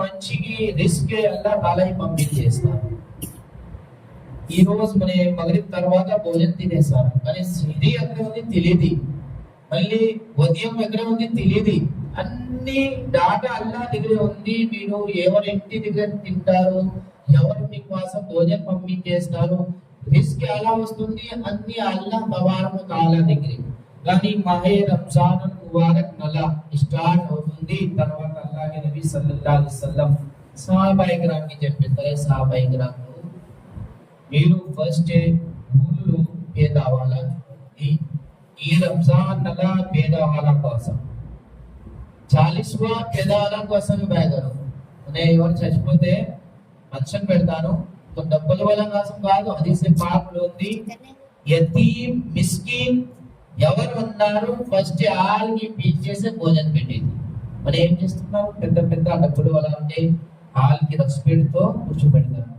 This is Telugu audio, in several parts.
మంచికి రిస్క్ అల్లా తాలా పంపించేస్తారు. ఈ రోజు మన మగరిబ్ తర్వాత భోజనం తినేస్తారు, కానీ సిరి ఎక్కడ ఉంది తెలియదు, మళ్ళీ ఉదయం ఎక్కడ ఉంది తెలియదు. అన్ని డాటా అల్లా దగ్గర ఉంది. మీరు ఎవరింటి దగ్గర తింటారు, ఎవరు మీకోసం భోజనం పంపించేస్తారు, రిస్క్ ఎలా వస్తుంది అన్ని అల్లా తబారకు తాలా దగ్గర. కానీ మాహే రంజాన్ ముబారక్ నెల స్టార్ట్ అవుతుంది. తర్వాత అల్లాహ్ నబీ సల్లల్లాహు అలైహి వసల్లం సహాబాయి కిరామ్కి చెప్పారు, సహాబాయి కిరామ్ మీరు ఫస్ట్ ఊళ్ళు పేదవాళ్ళ ఈ రంజాన్ నెల పేదవాళ్ళ కోసం 40వ పేదవాళ్ళ కోసం బేగరు. నేను ఎవరు చచ్చిపోతే మంచం పెడతాను, డబ్బుల వల్ల కోసం కాదు. హదీస్ పాక్లో ఉంది, యతీం మిస్కీన్ ఎవరు ఉన్నారు ఫస్ట్ వాళ్ళకి పీచేసి భోజనం పెట్టేది. మరి ఏం చేస్తున్నాం, పెద్ద పెద్ద డబ్బులు వల్ల అంటే వాళ్ళకి రెస్పెక్ట్ తో కూర్చోబెడతారు.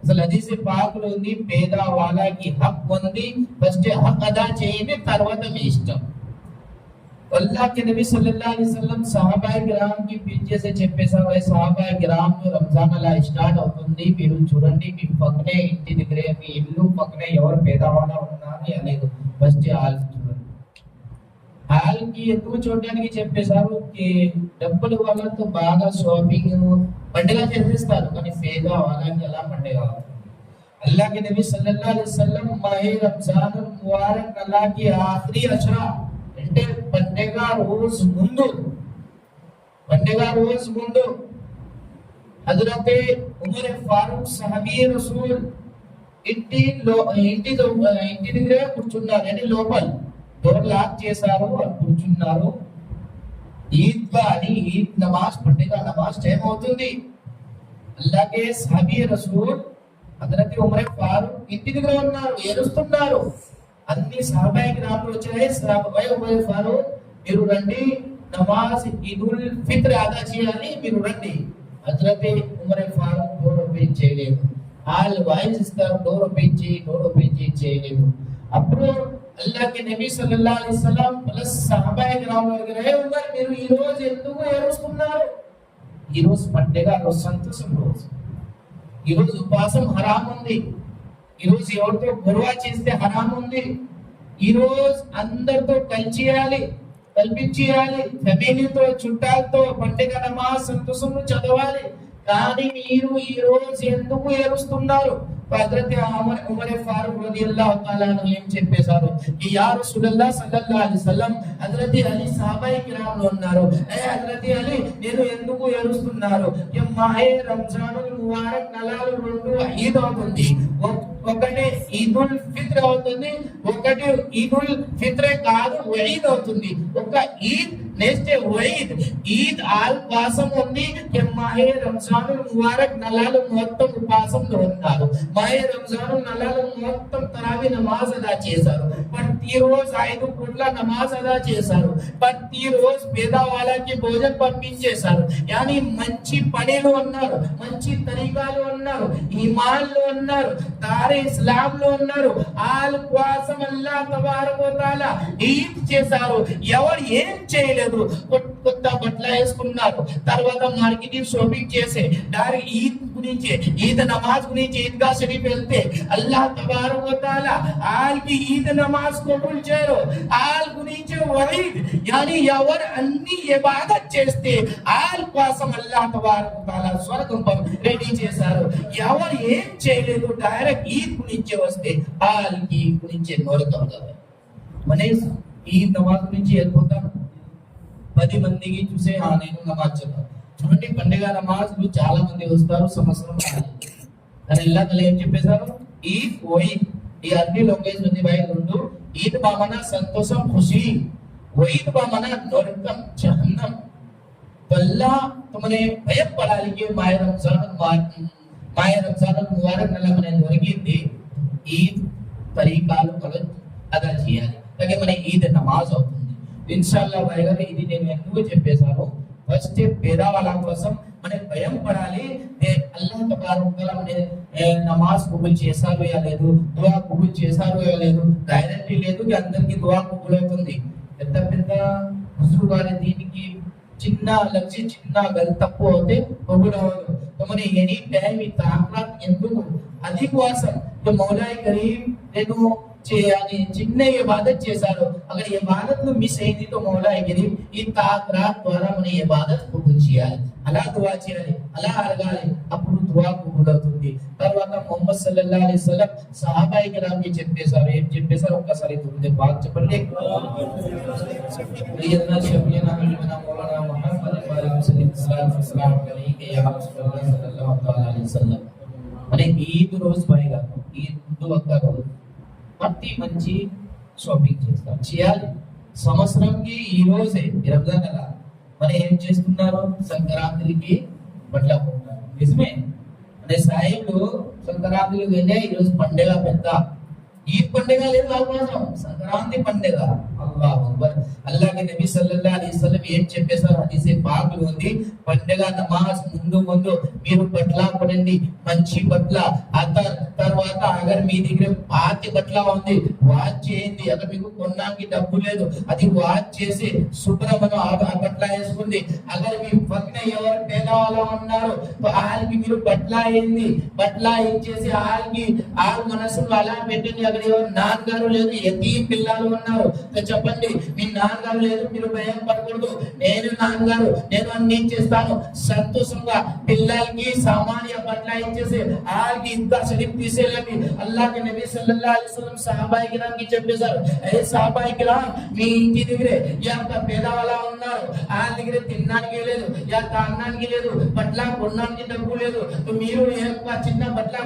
అసలు హదీస్ పాక్లో ఉంది, పేద వాళ్ళకి హక్ ఉంది, ఫస్ట్ హక్ అదా చేయండి, తర్వాత మీ ఇష్టం. अल्लाह के नबी सल्लल्लाहु अलैहि वसल्लम సహాబాయి కిరామ్ కి పిలిచేసి చెప్పేశారు, సహాబాయి కిరామ్ రంజాన్ అలా స్టార్ట్ అవుతుంది, మీరు చూడండి మీ పక్కనే ఇంటి దగ్గరే మీ ఇల్లు పక్కనే ఎవరు పేదవాళ్ళ ఉన్నారు అనేది ఫస్ట్ ఆలోచి చూడండి. వాళ్ళకి ఎక్కువ చూడడానికి చెప్పేశారు. డబ్బులు వాళ్ళతో బాగా షాపింగ్ పండుగ చేసేస్తారు, కానీ పేద వాళ్ళకి ఎలా పండుగ. अल्लाह के नबी सल्लल्लाहु अलैहि वसल्लम माहे रमजान मुबारक अल्लाह की आखिरी अशरा అంటే పండుగ రోజు ముందు హజరతే ఉమర్ ఫారూక్ సహాబీ రసూల్ ఇంటి దగ్గర కూర్చున్నారు. అంటే లోపల డోర్ లాక్ చేశారు, కూర్చున్నారు. ఈద్ నమాజ్ పండుగ నమాజ్ టైం అవుతుంది. అల్లాహ్ సహాబీ రసూల్ హజరత్ ఉమర్ ఫారూక్ ఇంటి దగ్గర ఉన్నారు, ఏడుస్తున్నారు. అన్ని సహాబాయి కిరాములు వచ్చాయి, ఉమర్ ఫారూక్ మీరు రండి, నమాజ్ ఈదుల్ ఫిత్ర్ అదా చేయాలి, మీరు రండి. హజరత్ ఉమర్ ఫారూక్ డోర్ ఓపెన్ చేయలేదు. వాళ్ళు వాయిస్ ఇస్తారు, డోర్ ఓపెన్ చేయలేదు. అప్పుడు అల్లాహ్ కి నబీ సల్లల్లాహు అలైహి వసల్లం ప్లస్ సహాబాయి కిరాములు అడిగారు, ఉమర్ మీరు ఈ రోజు ఎందుకు ఏడుస్తున్నారు? ఈ రోజు పండుగ రోజు, సంతోషం రోజు. ఈ రోజు ఉపవాసం హరాం ఉంది, ఈ రోజు ఎవరితో గొడవ చేస్తే హరాం ఉంది. ఈ రోజు అందరితో కల్పించేయాలి, ఫ్యామిలీతో చుట్టాలతో పండుగ నమాజ్ సంతోషంలో చదవాలి. కానీ మీరు ఈ రోజు ఎందుకు ఏడుస్తున్నారు? హజరత్ ఉమర్ ఫారూక్ రలియల్లాహు తఆలా ఏం చెప్పేశారు, యా రసూలల్లాహ్ సల్లల్లాహు అలైహి వసల్లం హజరత్ అలీ సహాబాయి కిరామ్ ఉన్నారు, ఏ హజరత్ అలీ నేను ఎందుకు ఏడుస్తున్నారు? మాహే రంజానుల్ ముబారక్ నెలలు రెండు ఈద్ అవుతుంది, ఒకటి ఈదుల్ ఫిత్ర్ అవుతుంది, ఒకటి ఈదుల్ ఫిత్రే కాదు ఈద్ అవుతుంది. ఒక ఈద్ నెక్స్ట్ ఈద్ ఆల్ ఉపాసం ఉంది. మాహే రంజానుల్ ముబారక్ నెలలు మొత్తం ఉపాసంలో ఉన్నారు. మాహే రంజానుల్ నెలలు మొత్తం తరావీ నమాజ్ అదా చేశారు. ప్రతిరోజు 5 పూట్ల నమాజ్ అదా చేశారు. ప్రతిరోజు పేదవాళ్ళకి భోజనం పంపించేశారు. యాని మంచి పనిలో ఉన్నారు, మంచి తరీకాలో ఉన్నారు, ఈమాన్లో ఉన్నారు, తారే ఇస్లాం లో ఉన్నారు. ఆల్ కోసం అల్లాహ్ తబారక వ తఆలా ఈద్ చేశారు. ఎవరు ఏం చేయలేదు, కొత్త బట్టలు వేసుకున్నారు, తర్వాత మార్కెటింగ్ షాపింగ్ చేసే డైరెక్ట్ ఈద్ గురించి, ఈద్ నమాజ్ గురించి ఈద్గా షరీఫ్ వెళ్తే అల్లాహ్ తబారక వ తఆలా ఆల్కి ఈద్ నమాజ్ కబూల్ చేయరు. ఆల్ గురించి వరీద్ యాని ఎవరు అన్ని ఇబాదత్ చేస్తే ఆల్ కోసం అల్లాహ్ తబారక వ తఆలా స్వర్గం రెడీ చేశారు. ఎవరు ఏం చేయలేదు, డైరెక్ట్ ఈద్ గురించి వస్తే ఆల్కి గురించి నోరుతాం కదా. మన ఈద్ నమాజ్ గురించి వెళ్ళిపోతాం, 10 మందికి చూసే నేను నమాజ్ చదువు. చూడండి పండుగ నమాజ్లు చాలా మంది వస్తారు, సంవత్సరం కానీ ఇల్లాకలు ఏం చెప్పేశారు, ఈద్ ఓయిద్ ఈ అన్ని లొకేషన్ ఉంది భాई రెండు. ఈద్ బామన సంతోషం ఖుషి, ఓయిద్ బామన నరకం జహన్నం. అల్లా तुमने భయపడాలి కి మాయ రంజాన్ ముబారక్ నెల మన దొరికింది. ఈద్ తరీకాలు అదా చేయాలి, అలాగే మన ఈద్ నమాజ్ అవుతుంది ఇన్షాల్లా భాई గారు. ఇది నేను ఎందుకు చెప్పేశాను, ఫస్ట్ పేదవాళ్ళ కోసం మనం భయం పడాలి. అల్లాహ్ తబారక వ తఆలా మన నమాజ్ కబూల్ చేశారు యా లేదు, దుఆ కబూల్ చేశారు యా లేదు, గ్యారెంటీ లేదు అందరికి దుఆ కబూల్ అవుతుంది. పెద్ద పెద్ద హుజూర్ వారి దీనికి చిన్న లక్ష్య చిన్న గల్ తప్పు అవుతే పొగుడవదు. మరి ఎనీ టైం ఈ తాకరాత్ ఎందుకు? అది కోసం మౌలాయి కరీం నేను చేయాలి చిన్న ఇబాదత్ చేశారు, అక్కడ ఇబాదత్ ను మిస్ అయింది తో మౌలాయి కరీం ఈ తాకరాత్ ద్వారా మన ఇబాదత్ కబూల్ చేయాలి, అలా దువా చేయాలి, అలా అడగాలి, అప్పుడు దువా కబూల్ అవుతుంది. తర్వాత ముహమ్మద్ సల్లల్లాహు అలైహి వసల్లం సహాబాయి కిరామ్ కి చెప్పేశారు, ఏం చెప్పేశారు ఒక్కసారి దురుదే పాక్ చెప్పండి. సయ్యదనా షఫీనా హబీబనా మౌలానా ముహమ్మద్ సల్లల్లాహు అలైహి వసల్లం అనే ఈద్ రోజు పైగా ఈద్ ఒక్క రోజు ప్రతి మంచి షాపింగ్ చేయాలి. సంవత్సరంకి ఈ రోజే రంజాన్ నెల మరి ఏం చేస్తున్నారు? సంక్రాంతికి బట్టలు కొంటున్నారు. నిజమే, అంటే సాయిబులు సంక్రాంతికి వెళ్ళే ఈరోజు పండుగ పెద్ద ఈ పండుగ లేదు, అవకాశం సంక్రాంతి పండుగ. అల్లాహు అక్బర్. అల్లాహ్ కే నబీ సల్లల్లాహు అలైహి వసల్లం ఏం చెప్పేశారు? హదీసే పాక్ లో ఉంది, పండుగ నమాజ్ ముందు మీరు బట్టల కొనండి, మంచి బట్టల. ఆ తర్వాత అగర్ మీ దగ్గర పాతి బట్టల ఉంది వాష్ చేయండి. అగర్ మీకు కొనడానికి డబ్బు లేదు అది వాష్ చేసి శుభ్రమను ఆ బట్టల వేసుకుంది. అగర్ మీ పక్కన ఎవరు పేదవాళ్ళు ఉన్నారు వాళ్ళకి మీరు బట్టల అయింది, బట్టల ఇచ్చేసి వాళ్ళకి ఆ మనసును అలా పెట్టండి. అక్కడ ఎవరు నాన్నగారు లేదు, యతీం పిల్లలు ఉన్నారు, చెప్పండి మీ నాన్నగారు లేదు, మీరు భయం పడకూడదు, నేను నాన్నగారు, నేను అన్ని చేస్తాను. సంతోషంగా పిల్లలకి సామాన్య బట్టల ఇచ్చేసి వాళ్ళకి ఇంత షరీఫ్ తీసేయాలని అల్లాహ్ కే నబీ సల్లల్లాహు అలైహి వసల్లం సహాబాయి కిరామ్ కి చెప్పేశారు. ఏ సహాబాయి కిరామ్, మీ ఇంటి దగ్గరే ఎంత పేదవాళ్ళ ఉన్నారు, వాళ్ళ దగ్గర తినడానికి లేదు, తాగడానికి లేదు, బట్టల కొనడానికి డబ్బు లేదు, మీరు చిన్న బట్టల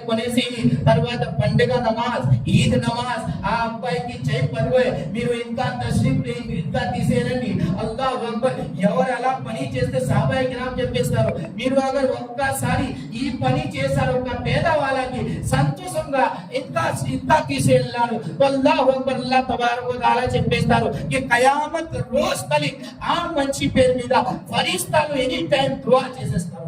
కొనేసి తర్వాత పండుగ నమాజ్ ఈద్ నమాజ్ ఆ అబ్బాయికి చేయి పడిపోయి మీరు ఇంకా తష్రీఫ్ ఇంకా తీసేయండి. అల్లాహు అక్బర్. ఎవరు అలా పని చేస్తే సహాబాయి కిరామ్ చెప్పేస్తారు, మీరు అగర్ ఒక్కసారి ఈ పని చేశారు ఒక పేదవాళ్ళకి సంతోషంగా ఇంత తీసేయారు. అల్లాహు అక్బర్. అల్లాహ్ తబారక్ వ తఆలా చెప్పేస్తారు कि కయామత్ రోజ్ తలిక్ ఆ మంచి పేరు మీద ఫరిస్తాలు ఎనీ టైం దువా చేసేస్తారు.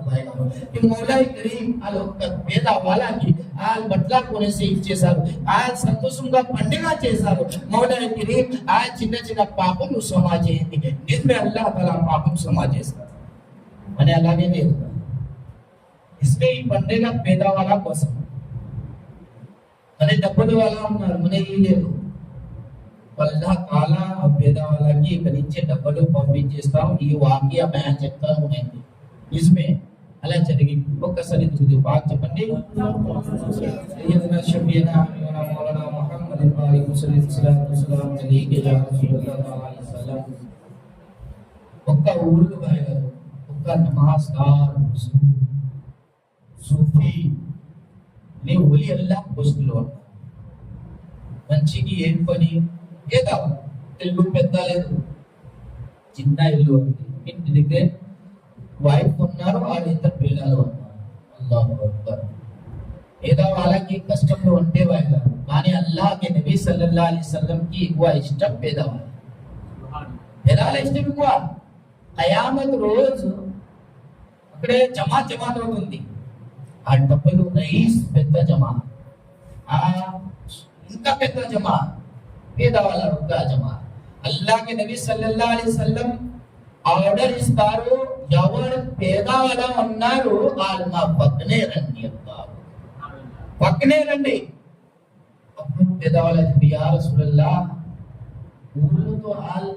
మౌలాయి కరీం ఆ ఒక్క పేదవాళ్ళకి ఆ బట్ల కొనేసి ఇచ్చేశారు, ఆ సంతోషంగా పండుగ చేశారు. మౌలాయి కరీం ఆ చిన్న చిన్న పాపం క్షమా చేయండి, నిజమే అల్లాహ్ తఆలా పాపం క్షమా చేస్తారు అని. అలాగే లేదు, ఇస్మే ఈ పండుగ పేదవాళ్ళ కోసం. అనే డబ్బులు వాళ్ళ ఉన్నారు, మన ఈ లేదు. అల్లాహ్ తఆలా పేదవాళ్ళకి ఇక్కడి నుంచి డబ్బులు పంపించేస్తాం. ఈ వాక్య మ్యాన్ చెప్తా ఉండండి, ఇస్మే అలా జరిగింది. ఒక్కసారి దురుదే పాక్ చెప్పండి. సయ్యదనా షఫీనా హబీబనా మౌలానా ముహమ్మద్ సల్లల్లాహు అలైహి వసల్లం ఒక్క ఊరు గారు ఒక్క నమాజ్దార్ సూఫీ ని ఒలి అల్లాహ్ పోస్టులో మంచికి ఏం పని ఏదా తెలుగు పెద్ద లేదు, చిన్న ఇల్లు ఉంది, ఇంటి దగ్గర వైఫ్ ఉన్నారు, వాళ్ళు ఇద్దరు పిల్లలు ఉన్నారు. అల్లాహు అక్బర్. ఏదో వాళ్ళకి కష్టంలో ఉంటే వాళ్ళు, కానీ అల్లాహ్ కే నబీ సల్లల్లాహు అలైహి వసల్లం కి ఎక్కువ ఇష్టం పేదవాళ్ళు. పేదవాళ్ళ ఇష్టం ఎక్కువ. ఖయామత్ రోజు అక్కడే జమాత్ అవుతుంది, ఆ డబ్బులు రైస్ పెద్ద జమా, ఆ ఇంకా పెద్ద జమా, పేదవాళ్ళ ఒక్క జమా. అల్లాహ్ కే నబీ సల్లల్లాహు అలైహి వసల్లం ఆర్డర్ ఇస్తారు, ఎవరు పేదవాళ్ళ ఉన్నారు వాళ్ళు మా పక్కనే రండి అంటారు, పక్కనే రండి. అప్పుడు పేదవాళ్ళ యా రసూలల్లాహ్ ఊళ్ళతో వాళ్ళు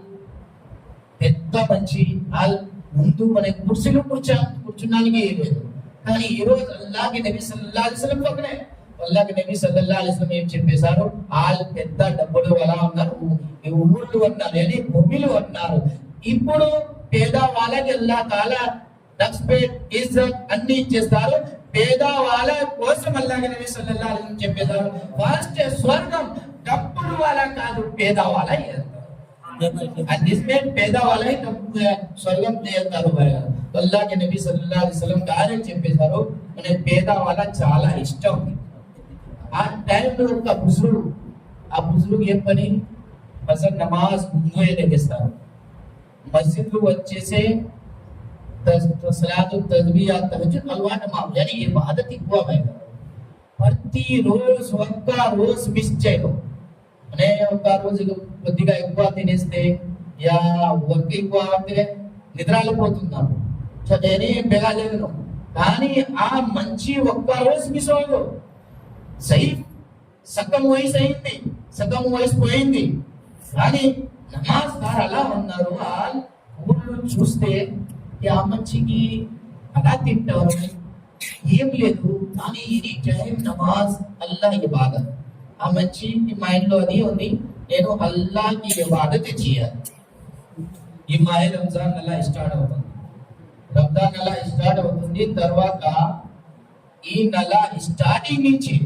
పెద్ద మంచి వాళ్ళు ముందు మన కుర్చీలో కూర్చున్నానికి లేదు, కానీ ఈ రోజు అల్లాహ్ కే నబీ సల్లల్లాహు అలైహి వసల్లం పక్కనే. అల్లాహ్ కే నబీ సల్లల్లాహు అలైహి వసల్లం ఏం చెప్పేశారు? వాళ్ళు పెద్ద డబ్బులు ఎలా ఉన్నారు, ఊళ్ళు ఉన్నారు అని భూమిలో ఉన్నారు. ఇప్పుడు పేదవాళ్ళకి అల్లాహ్ తఆలా రెస్పెక్ట్ ఇజ్జత్ అన్ని ఇచ్చేస్తారు. పేదవాళ్ళ కోసం అల్లాహ్ కే నబీ సల్లల్లాహు అలైహి వసల్లం చెప్పేశారు, ఫస్ట్ స్వర్గం డబ్బులు వాళ్ళ కాదు పేదవాళ్ళ जिसमें पैदा वाला ही स्वर्गం చేస్తారు. అల్లాహ్ కే నబీ సల్లల్లాహు అలైహి వసల్లం గారు చెప్పేశారు, మన పేదవాళ్ళ చాలా ఇష్టం. ఆ టైంలో ఒక బుజుర్గ్ ఏం పని, ఫజర్ నమాజ్ ముందే లెగిస్తారు, మస్జిద్ వచ్చేసే సలాతు తస్బీహ్ తహజ్జుద్ అలవాటు మామూలు, యానీ ఇబాదత్ ఎక్కువ అయ్యారు. ప్రతి రోజు ఒక్క రోజు మిస్ చేయరు. అనే ఒక రోజు కొద్దిగా ఎక్కువ తినేస్తే యా వర్క్ ఎక్కువ అవుతే నిద్రపోతున్నాను, చదివి బెగాలేను. కానీ ఆ మంచి ఒక్క రోజు మిస్ అవ్వదు. సై సగం వయసు అయింది, సగం వయసు పోయింది, కానీ నమాజ్ గారు అలా ఉన్నారు. ఆ ఊళ్ళో చూస్తే ఆ మంచికి అలా తింటారు, ఏం లేదు, కానీ ఎనీ టైం నమాజ్ అల్లాహ్ ఇబాదత్. ఆ మంచి మైండ్ లో అది ఉంది, నేను అల్లాహ్కి ఇబాదత్ చేయాలి. ఈ మాయ రంజాన్ నెల స్టార్ట్ అవుతుంది, రంజాన్ నెల స్టార్ట్ అవుతుంది. తర్వాత ఈ నెల స్టార్టింగ్ నుంచి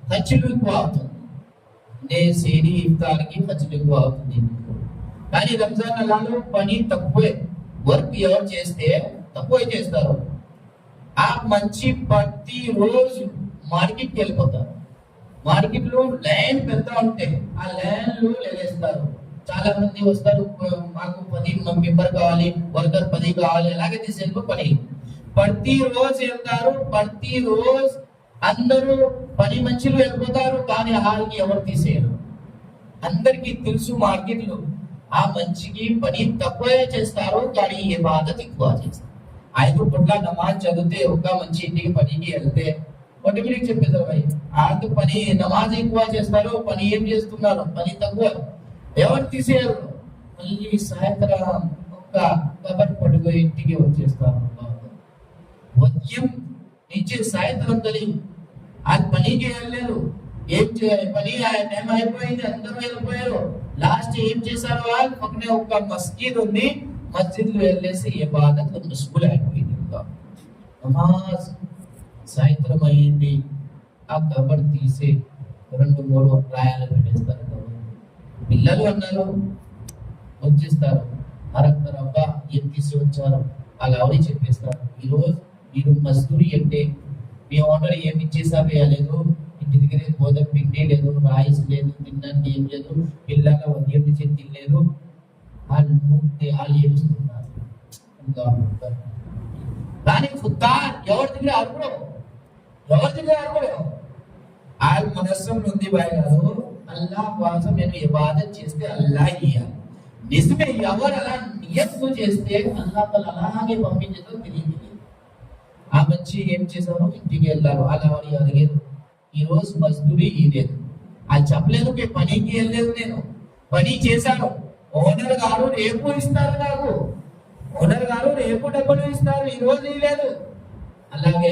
ఖర్చులు ఎక్కువ అవుతుంది, సేరి ఇఫ్తార్కి ఖర్చులు ఎక్కువ అవుతుంది. కానీ రంజాన్ నెలలో పని తక్కువే, వర్క్ ఎవరు చేస్తే తక్కువే చేస్తారు. ఆ మంచి ప్రతి రోజు మార్కెట్కి వెళ్ళిపోతారు. మార్కెట్ లో లైన్ పెద్ద ఉంటే ఆ లైన్ లో లేస్తారు. చాలా మంది వస్తారు, మాకు 10 మెంబర్ కావాలి, వర్కర్ 10 కావాలి, అలాగే తీసుకెళ్ళి పని ప్రతి రోజు వెళ్తారు. ప్రతి రోజు అందరూ పని మంచిలో వెళ్ళిపోతారు, కానీ హాల్కి ఎవరు తీసేయరు. అందరికి తెలుసు మార్కెట్ లో ఆ మంచికి పని తక్కువే చేస్తారు, కానీ ఇబాదత్ ఎక్కువ చేస్తారు. 5 పూట్ల నమాజ్ చదివితే ఒక మంచి ఇంటికి పనికి వెళ్తే ఆటోమేటిక్ చెప్పేస్తారు, భయ్ ఆడు పని నమాజ్ ఎక్కువ చేస్తారు, పని ఏం చేస్తున్నారు, పని తక్కువ, ఎవరు తీసేయరు. మళ్ళీ సాయంత్రం ఒక కబర్ పడుకో ఇంటికి వచ్చేస్తారు. ఉదయం నుంచి సాయంత్రం తెలియదు, ఆ పనికి వెళ్ళలేదు, ఏం పని టైం అయిపోయింది, అందరూ వెళ్ళిపోయారు. లాస్ట్ ఏం చేశారు, వాళ్ళు పక్కనే ఒక మస్జిద్ ఉంది, మస్జిద్ లో వెళ్ళేసి ఇబాదత్ మష్గూల్ అయిపోయింది. నమాజ్ సాయంత్రం అయ్యింది, ఆ కబర్ తీసి 2-3 రాయాలు పెట్టేస్తారు. పిల్లలు అన్నారు వచ్చేస్తారు, అరంటారు, అబ్బా ఏం తీసి వచ్చారు, అలా అవని చెప్పేస్తారు. ఈరోజు మీరు మజ్దూరి అంటే మీ ఓనర్ ఏమి ఇచ్చేసారు వేయలేదు, ఇంటి దగ్గర గోధుమ పిండి లేదు, రైస్ లేదు, తినడానికి ఏం లేదు, పిల్లల ఉదయం నుంచి తినలేదు, వాళ్ళు ఏడుస్తున్నారు. కానీ ఖుద్దార్ ఎవరి దగ్గర అర్పడం, ఎవరి దగ్గర అర్పడం వాళ్ళ మనస్సులో ఉంది, బాయ్ గారు అల్లాహ్ కోసం నేను ఇబాదత్ చేస్తే అల్లాహ్ ఇయ్యాలి. నిజమే, ఎవరు అలా నియత్తు చేస్తే అల్లాహ్ అలాగే పంపించదో తెలియదు. ఆ మంచి ఏం చేశారు, ఇంటికి వెళ్ళారు, అలా అని అడిగారు. ఈ రోజు మజ్దూరి ఇయ్యలేదు, అది చెప్పలేదు, పనికి వెళ్ళలేదు, నేను పని చేశాను, ఓనర్ గారు రేపు ఇస్తారు, నాకు ఓనర్ గారు రేపు డబ్బులు ఇస్తారు, ఈ రోజు ఇవ్వలేదు. అలాగే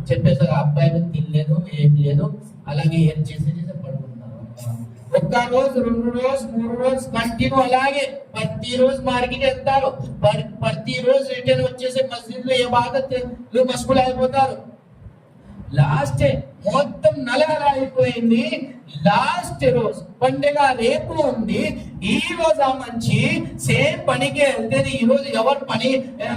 చెప్పేసారు, అబ్బాయిలు తినలేదు, ఏం లేదు, అలాగే ఏం చేసి పడుకుంటున్నారు. ఒక్క రోజు, 2 రోజు, 3 రోజు కంటిన్యూ అలాగే ప్రతి రోజు మార్కెట్ వెళ్తారు, ప్రతి రోజు రిటర్న్ వచ్చేసి మస్జిద్ లో ఇబాదత్ లో మష్గూల్ అయిపోతారు. లాస్ట్ మొత్తం నెల అయిపోయింది. లాస్ట్ రోజు పండుగ రేపు ఉంది, ఈ రోజు ఆ మంచి సేమ్ పనికి వెళ్తే, ఈ రోజు ఎవరు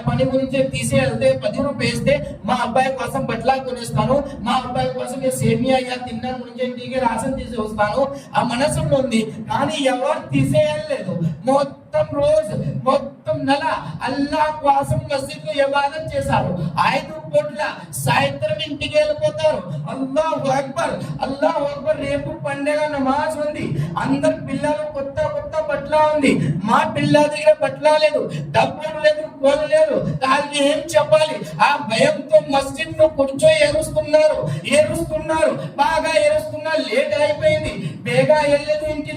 పని గురించి తీసి వెళ్తే 10 రూపాయలు వేస్తే మా అబ్బాయి కోసం బట్టలా కొనేస్తాను, మా అబ్బాయి కోసం సేమియా తిన్న గురించి ఇంటికి రాసం తీసి వస్తాను, ఆ మనసులో ఉంది. కానీ ఎవరు తీసేయలేదు. మొత్తం రోజు, మొత్తం నెల అల్లాహ్ కోసం మస్జిద్ లో ఇబాదత్ చేశారు. 5 పూట్ల సాయంత్రం ఇంటికి వెళ్ళిపోతారు. అల్లాహు అక్బర్, అల్లాహు అక్బర్. రేపు పండుగ నమాజ్ ఉంది, అందరు పిల్లలు కొత్త బట్టల ఉంది, మా పిల్లల దగ్గర బట్టల లేదు, డబ్బులు లేదు, కోలు లేదు, దానికి ఏం చెప్పాలి? ఆ భయంతో మస్జిద్ లో కూర్చో ఏరుస్తున్నారు, బాగా ఏరుస్తున్నారు. లేట్ అయిపోయింది, బేగా వెళ్ళలేదు ఇంటికి.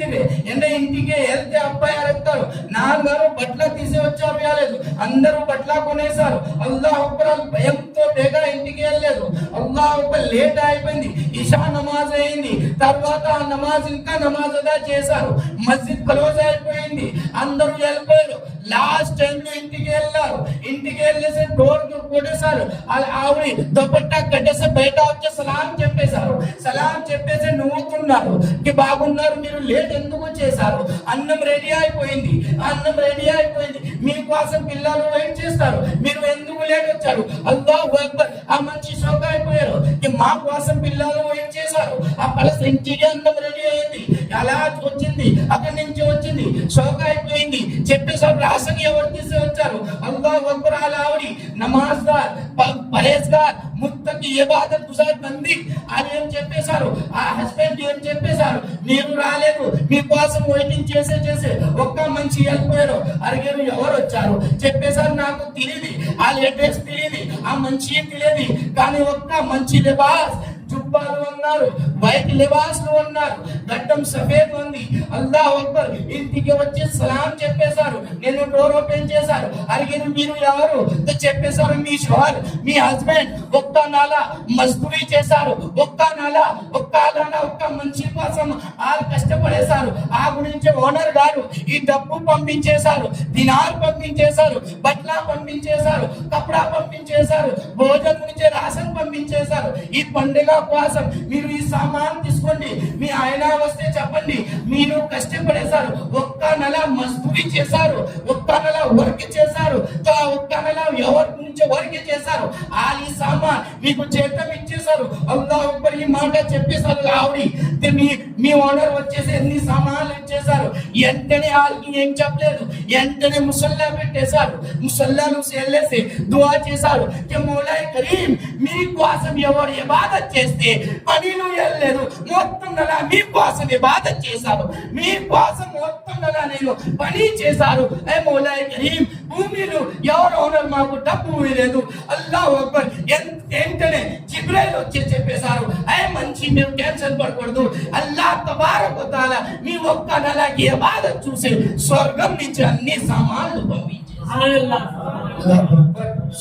ఇంటికి వెళ్తే అబ్బాయి అడుగుతారు, నాన్నగారు బట్టల తీసి వచ్చారు, వేయలేదు, అందరూ బట్టల కొనేశారు. అల్లాహ్ అక్బర్, భయంతో బేగా ఇంటికి వెళ్ళలేదు. అల్లాహ్ అక్బర్, లేట్ అయిపోయింది, ఇషా నమాజ్ అయింది. తర్వాత నమాజ్ ఇంకా నమాజ్ అదా చేశారు, మస్జిద్ క్లోజ్ అయిపోయింది, అందరూ వెళ్ళిపోయారు. లాస్ట్ టైం లో ఇంటికి వెళ్ళారు, ఇంటికి వెళ్ళేసి డోర్ కొట్టేశారు. ఆవిడ దుపట్టా కట్టేసి బయట వచ్చి సలాం చెప్పేశారు. సలాం చెప్పేసి నవ్వుతున్నారు, బాగున్నారు, మీరు లేట్ ఎందుకు చేశారు? అన్నం రెడీ అయిపోయింది, మీకోసం పిల్లలు వెయిట్ చేస్తారు, మీరు ఎందుకు లేట్ వచ్చారు? అల్లాహు అక్బర్. ఆ మంచి షాక్ అయిపోయారు, మా కోసం పిల్లలు వెయిట్ చేశారు. ఆ పలస ఇంటికి అన్నం రెడీ అయింది, అలా వచ్చింది, అక్కడి నుంచి వచ్చింది, షాక్ అయిపోయింది. చెప్పేసారు, రాసం ఎవరు తీసి వచ్చారు? అల్లాహు అక్బర్. ఆవిడ నమాజ్దార్, పరేజ్గార్, ముత్తకి కి ఇబాదత్ గుజార్ బంది అని ఏం చెప్పేశారు, ఆ హస్బెండ్ ఏం చెప్పేశారు, మీరు రాలేదు, మీకోసం వెయిటింగ్ చేసే ఒక్క మంచి వెళ్ళిపోయారు. అడిగారు ఎవరు వచ్చారు, చెప్పేశారు నాకు తెలియదు, ఆ అడ్రస్ తెలియదు, ఆ మంచి తెలియదు, కానీ ఒక్క మంచి లిబాస్ జుబ్బాలు ఉన్నారు, వైట్ లిబాస్లు ఉన్నారు, గడ్డం సఫేద్ ఉంది. అల్లాహ్ అక్బర్. ఇంటికి వచ్చి సలాం చెప్పేశారు. నేను డోర్ ఓపెన్ చేశారు. అడిగిన మీరు ఎవరు చెప్పేశారు, మీ షోహర్, మీ హస్బెండ్ ఒక్క నెల మజ్దూరీ చేశారు, ఒక్క మంచి కోసం వాళ్ళు కష్టపడేశారు. ఆ గురించి ఓనర్ గారు ఈ డబ్బు పంపించేశారు, దినార్ పంపించేశారు, బట్లా పంపించేశారు, కపడా పంపించేశారు, భోజనం నుంచి రాషన్ పంపించేశారు. ఈ పండుగ కోసం మీరు ఈ సామాన్ తీసుకోండి, మీ ఆయన వస్తే చెప్పండి, మీరు కష్టపడేశారు, ఒక్క నెల మజ్దూరీ చేశారు, ఒక్క నెల వర్క్ చేశారు, ఒక్క నెల ఎవరి నుంచి వర్క్ చేశారు, ఆ ఈ సామాన్ మీకు చేతం ఇచ్చేశారు. అల్లాహ్ అక్బర్. ఈ మాట చెప్పేశారు ఆవిడ. మీ ఓనర్ వచ్చేసి ఎన్ని సామాన్లు ఇచ్చేశారు. వెంటనే వాళ్ళకి ఏం చెప్పలేదు, వెంటనే ముసల్లా పెట్టేశారు. ముసల్లాను వెళ్ళేసి దువా చేశారు, మౌలాయ్ కరీం మీకోసం ఎవరు ఇబాదత్ చేస్తే పనిలు వెళ్ళలేదు, మొత్తం నెల మీకోసం ఇబాదత్ చేశారు, మీకోసం మొత్తం నెల నేను పని చేశారు. ఏ మౌలాయ్ కరీం భూమిలో ఎవరు ఓనర్ మాకు డబ్బు లేదు. అల్లాహ్ అక్బర్. వెంటనే జిబ్రైల్ వచ్చి చెప్పేశారు, ఏ మంచి మీరు టెన్షన్ పడకూడదు, అల్లాహ్ తబారక వ తఆలా మీ ఒక్క నెలకి ఇబాదత్ చూసి స్వర్గం నుంచి అన్ని సామాన్లు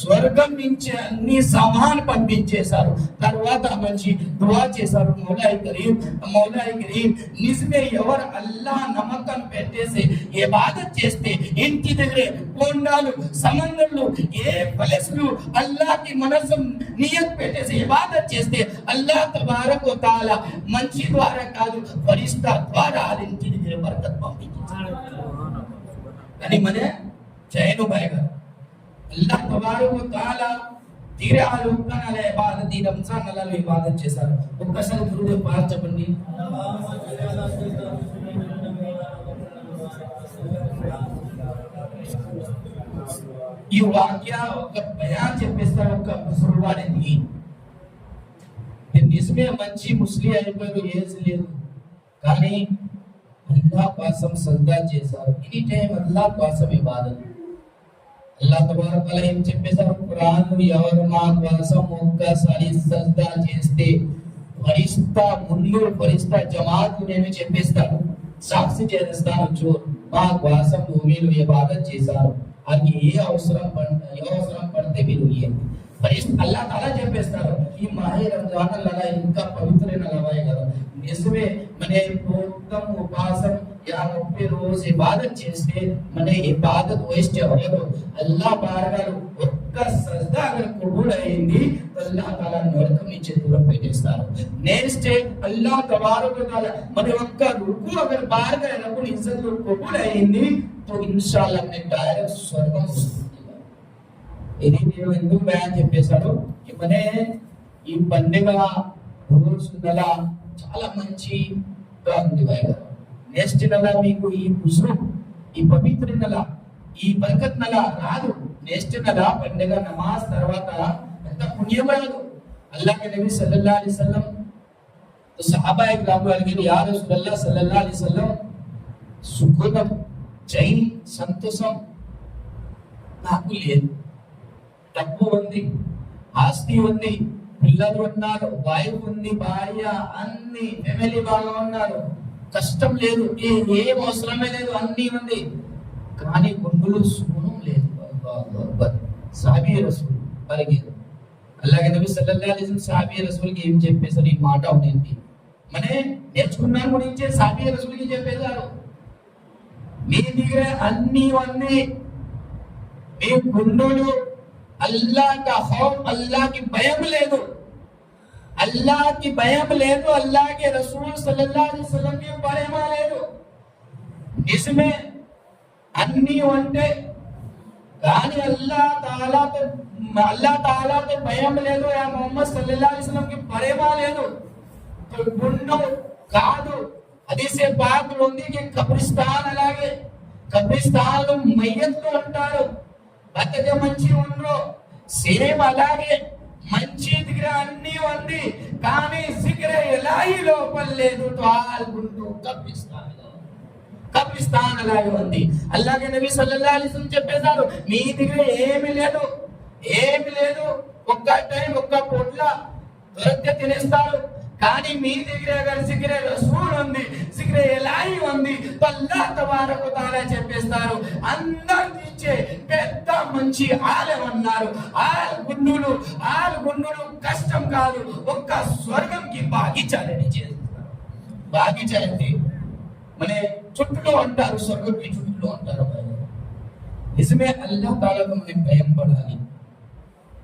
స్వర్గం నుంచి అన్ని సామాన్ పంపించేశారు. తర్వాత మంచి దువా చేశారు, మౌలాయ్ కరీం నిజమే ఎవరు అల్లాహ్ నమ్మకం పెట్టేసి ఇబాదత్ చేస్తే ఇంటి దగ్గరే కొండలు సముద్రాలు ఏ ప్లేస్లు అల్లాహ్కి మనసు నియత్ పెట్టేసి ఇబాదత్ చేస్తే అల్లాహ్ తబారక వ తఆలా మంచి ద్వారా కాదు ఫరిష్తా ద్వారా ఇంటి దగ్గర బరకత్ పంపించారు. కానీ మనే జైను భాయ్ గారు అల్లాహ్ తబారక వ తఆలా తీరే ఆ లోకాల ఇబాదత్ ఈ రంజాన్ నెలలో ఇబాదత్ చేశారు. ఒక్కసారి దురూద్ పాక్ చెప్పండి. ఈ వాక్య ఒక బయాన్ చెప్పేస్తారు, ఒక ముసల్వాడిని నిజమే మంచి ముస్లిం అయిపోయారు, ఏజ్ లేదు, కానీ అల్లాహ్ కోసం సజ్దా చేశారు. ఎనీ టైం అల్లాహ్ కోసం ఇబాదత్. అల్లాహ్ తబారక తఆలా ఏం చెప్పేశారు, ఖురాన్ ఎవరు మా కోసం ఒక్కసారి సజ్దా చేస్తే ఫరిష్తా ముందు ఫరిష్తా జమాత్ నేను చెప్పేస్తాను, సాక్షి చేస్తాను, చూ మా కోసం భూమిలో ఇబాదత్ చేశారు, అది ఏ అవసరం పడితే మీరు అల్లాహ్ తఆలా చెప్పేస్తారు. ఈ మాహే రంజాన్ నెల ఇంకా పవిత్రమైన నెలవాయి కదా, నిజమే మన మొత్తం ఉపాసం 30 రోజు ఇబాదత్ చేస్తే మన ఇబాదత్ వేస్ట్ అవ్వదు. అల్లాహ్ బారగారు ఒక్క సజ్దా అगर కబూల్ అయింది అల్లాహ్ తఆలా నరకం నుంచి దూరం పెట్టేస్తారు. నెక్స్ట్ అల్లాహ్ తబారక తఆలా మన ఒక్క రుకు అगर బారగా రబ్బుల్ ఇజ్జత్ కబూల్ అయింది तो इंशाअल्लाह अपने डायरेक्ट స్వర్గం వస్తుంది. ఇది నేను ఎందుకు బయాన్ చెప్పేశాను, మన ఈ పండుగ రోజు నెల చాలా మంచిగా ఉంది. నెక్స్ట్ నెల మీకు ఈ హుజ్రు, ఈ పవిత్ర నెల, ఈ బరకత్ నెల రాదు. నెక్స్ట్ నెల పండుగ నమాజ్ తర్వాత ఎంత పుణ్యమయదు. అల్లాహ్ के नबी सल्लल्लाहु अलैहि वसल्लम तो सहाबा इकराम అడిగారు, యా రసూలల్లాహ్ సల్లల్లాహు అలైహి వసల్లం సుఖం జై సంతోషం నాకు లేదు, డబ్బు ఉంది, ఆస్తి ఉంది, పిల్లలు ఉన్నారు, వైఫ్ ఉంది, భార్య, అన్ని ఫ్యామిలీ బాగా ఉన్నారు, కష్టం లేదు, ఏం అవసరమే లేదు, అన్ని ఉంది, కానీ గుండెలు సుఖం లేదు. సాబీ రసూల్ అడిగారు, అల్లాహ్ నబీ సల్లల్లాహు అలైహి వసల్లం సాబీ రసూల్కి ఏం చెప్పేశారు, ఈ మాట అవునండి మనే నేర్చుకున్నాను గురించి సాబీ రసూల్కి చెప్పేశారు, మీ దగ్గర అన్ని ఉంది, మీ గుండెలు అల్లాహ్ కా ఖౌఫ్, అల్లాహ్ కి భయం లేదు, అల్లాహ్ కి భయం లేదు, అల్లాహ్ కే రసూల్ సల్లల్లాహు అలైహి వసల్లం కి భయం లేదు. నిజమే అన్ని ఉంటే కానీ అల్లాహ్ తాలాతో భయం లేదు, యా ముహమ్మద్ సల్లల్లాహు అలైహి వసల్లం కి భయం లేదు. గుండు కాదు, హదీసే పాక్ ఉంది కి కబ్రిస్తాన్, అలాగే కబ్రిస్తాన్లో మయ్యత్లు ఉంటారు, బతక మంచి ఉండరు, సేమ్ అలాగే మంచి దగ్గర అన్ని ఉంది, కానీ జిక్రే ఇలాహి లోపల లేదు. త్వాల్ గుండు కబ్రిస్తాన్ అలాగే ఉంది. అల్లాహ్ నబీ సల్లల్లాహు అలైహి వసల్లం చెప్పేశారు, మీ దగ్గర ఏమీ లేదు, ఒక్క టైం ఒక్క పొట్ల దొరికితే తినేస్తారు. కానీ మీ దగ్గర జిక్రే రసూల్ ఉంది, జిక్రే ఇలాహి ఉంది, అల్లాహ్ తబారక వ తఆలా చెప్పేస్తారు, అందరిని ఇచ్చే పెద్ద మంచి ఆలయం అన్నారు. ఆల్ గుండులు కష్టం కాదు, ఒక్క స్వర్గంకి బాగిచాలని చేస్తారు. బాగిచాలంటే మన చుట్టూ అంటారు, స్వర్గంకి చుట్టూ అంటారు. నిజమే, అల్లాహ్ తాలాకు మనకి భయం పడాలి.